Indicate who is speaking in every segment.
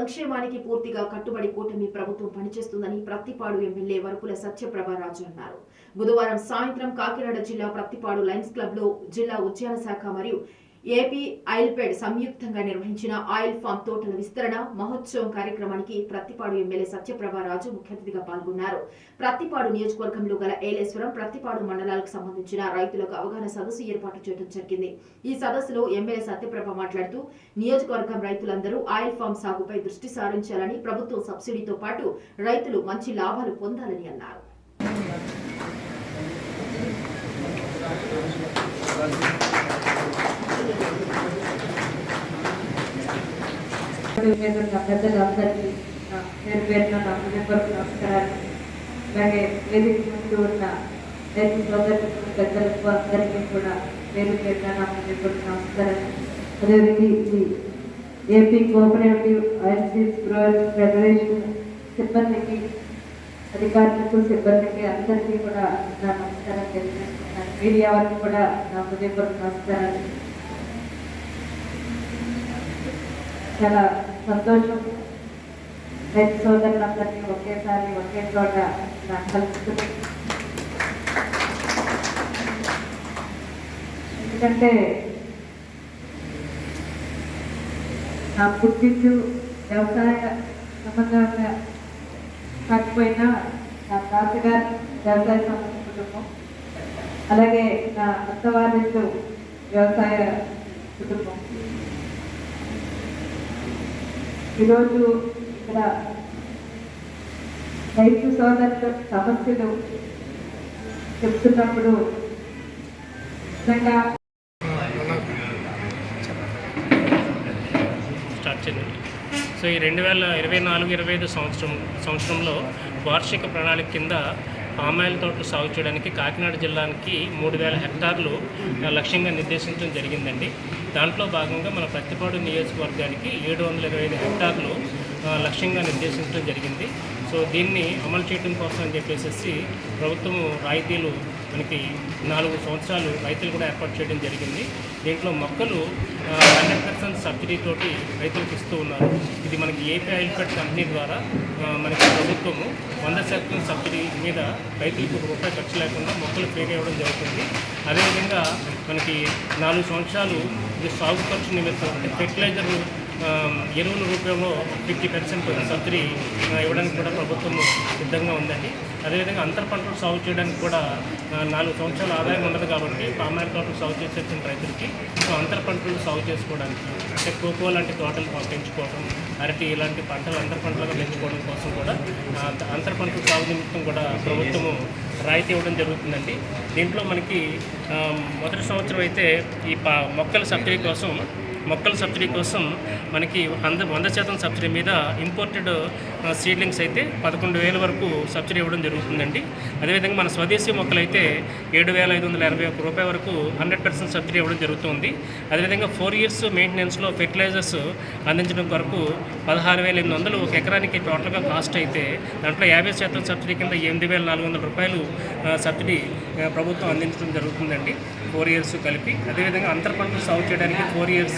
Speaker 1: సంక్షేమానికి పూర్తిగా కట్టుబడి కూటమి ప్రభుత్వం పనిచేస్తుందని ప్రత్తిపాడు ఎమ్మెల్యే వరపుల సత్యప్రభరాజు అన్నారు. బుధవారం సాయంత్రం కాకినాడ జిల్లా ప్రత్తిపాడు లయన్స్ క్లబ్ లో జిల్లా ఉద్యాన శాఖ మరియు ఏపీ ఆయిల్ఫెడ్ సంయుక్తంగా నిర్వహించిన ఆయిల్ ఫామ్ తోటల విస్తరణ మహోత్సవం కార్యక్రమానికి ప్రత్తిపాడు ఎమ్మెల్యే సత్యప్రభరాజు ముఖ్య అతిథిగా పాల్గొన్నారు. ప్రత్తిపాడు నియోజకవర్గంలో గల ఏలేశ్వరం, ప్రత్తిపాడు మండలాలకు సంబంధించిన రైతులకు అవగాహన సదస్సు ఏర్పాటు చేయడం జరిగింది. ఈ సదస్సులో ఎమ్మెల్యే సత్యప్రభ మాట్లాడుతూ నియోజకవర్గం రైతులందరూ ఆయిల్ ఫామ్ సాగుపై దృష్టి సారించాలని, ప్రభుత్వం సబ్సిడీతో పాటు రైతులు మంచి లాభాలు పొందాలని అన్నారు.
Speaker 2: పెద్దలందరికీ పేరు పేరున నా హృదయపూర్వక నమస్కారాలు. అలాగే వేదిక ముందు ఉన్న రైతు సోదరులకు, పెద్దలకు అందరికీ కూడా పేరు పేరున నా హృదయపూర్వక నమస్కారాలు. అదేవిధంగా AP cooperative oil seeds growers federation సిబ్బందికి, అధికారులకు, సిబ్బందికి అందరికీ కూడా నా నమస్కారం తెలియజేస్తున్నాను. మీడియా వారికి కూడా నా హృదయపూర్వక నమస్కారాలు. చాలా సంతోషం రైతు సోదరులందరినీ ఒకేసారి ఒకే చోట కలుపుతుంది. ఎందుకంటే నా పుట్టించు వ్యవసాయ సంబంధంగా కాకపోయినా నా తాతగారి వ్యవసాయ సంబంధ కుటుంబం, అలాగే నా అత్తవారితో వ్యవసాయ కుటుంబం. ఈరోజు ఇక్కడ రైతు సోదరుల సమస్యలు చెప్తున్నప్పుడు నిజంగా
Speaker 3: సో ఈ 2024-25 సంవత్సరంలో వార్షిక ప్రణాళిక కింద పామాయిల్ తోటలు సాగు చేయడానికి కాకినాడ జిల్లానికి 3000 హెక్టార్లు లక్ష్యంగా నిర్దేశించడం జరిగిందండి. దాంట్లో భాగంగా మన ప్రత్తిపాడు నియోజకవర్గానికి 725 హెక్టార్లు లక్ష్యంగా నిర్దేశించడం జరిగింది. సో దీన్ని అమలు చేయడం కోసం అని చెప్పేసి ప్రభుత్వం రాయితీలు మనకి 4 సంవత్సరాలు రైతులు కూడా ఏర్పాటు చేయడం జరిగింది. దీంట్లో మొక్కలు 100% సబ్సిడీతోటి రైతులకు ఇస్తూ ఉన్నారు. ఇది మనకి ఏపీ ఆయిల్ఫెడ్ కంపెనీ ద్వారా మనకి ప్రభుత్వము 100% సబ్సిడీ మీద రైతులకు ₹1 ఖర్చు లేకుండా మొక్కలు ఫ్రీగా ఇవ్వడం జరుగుతుంది. అదేవిధంగా మనకి 4 సంవత్సరాలు ఇది సాగు ఖర్చు నిమిత్తం అంటే ఫెర్టిలైజర్ ఎరువుల రూపంలో 50% సబ్సిడీ ఇవ్వడానికి కూడా ప్రభుత్వం సిద్ధంగా ఉందండి. అదేవిధంగా అంతర పంటలు సాగు చేయడానికి కూడా 4 సంవత్సరాల ఆదాయం ఉండదు కాబట్టి పామాయిల్ తోటలు సాగు చేసేటువంటి రైతులకి అంతర పంటలు సాగు చేసుకోవడానికి అంటే కోకో లాంటి తోటలు పెంచుకోవడం, అరటి ఇలాంటి పంటలు అంతర పంటలుగా పెంచుకోవడం కోసం కూడా అంతర పంటల సాగు నిమిత్తం కూడా ప్రభుత్వము రాయితీ ఇవ్వడం జరుగుతుందండి. దీంట్లో మనకి మొదటి సంవత్సరం అయితే ఈ మొక్కల సబ్సిడీ కోసం మనకి 100% సబ్సిడీ మీద ఇంపోర్టెడ్ సీడ్లింగ్స్ అయితే 11,000 వరకు సబ్సిడీ ఇవ్వడం జరుగుతుందండి. అదేవిధంగా మన స్వదేశీ మొక్కలు అయితే ₹7,581 వరకు 100% సబ్సిడీ ఇవ్వడం జరుగుతుంది. అదేవిధంగా 4 years మెయింటెనెన్స్లో ఫెర్టిలైజర్స్ అందించడం కొరకు 16,800 ఒక ఎకరానికి టోటల్గా కాస్ట్ అయితే దాంట్లో 50% సబ్సిడీ కింద ₹8,400 సబ్సిడీ ప్రభుత్వం అందించడం జరుగుతుందండి 4 years కలిపి. అదేవిధంగా అంతర పంటలు సాగు చేయడానికి 4 years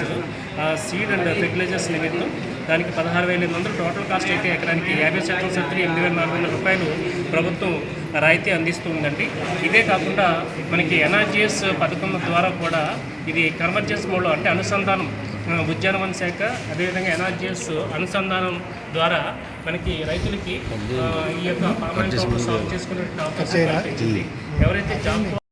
Speaker 3: సీడ్ అండ్ ఫెర్టిలైజర్స్ నిమిత్తం దానికి 16,800 టోటల్ కాస్ట్ అయితే ఎకరానికి 50% సబ్సిడీ ₹8,400 ప్రభుత్వం రాయితీ అందిస్తుందండి. ఇదే కాకుండా మనకి ఎన్ఆర్జీఎస్ పథకం ద్వారా కూడా ఇది కన్వర్జెన్స్ మోడ్లో అంటే అనుసంధానం ఉద్యానవన శాఖ అదేవిధంగా ఎన్ఆర్జీఎస్ అనుసంధానం ద్వారా మనకి రైతులకి ఈ యొక్క పామాయిల్ తోటలు సాగు చేసుకునే అవకాశం ఎవరైతే జాబ్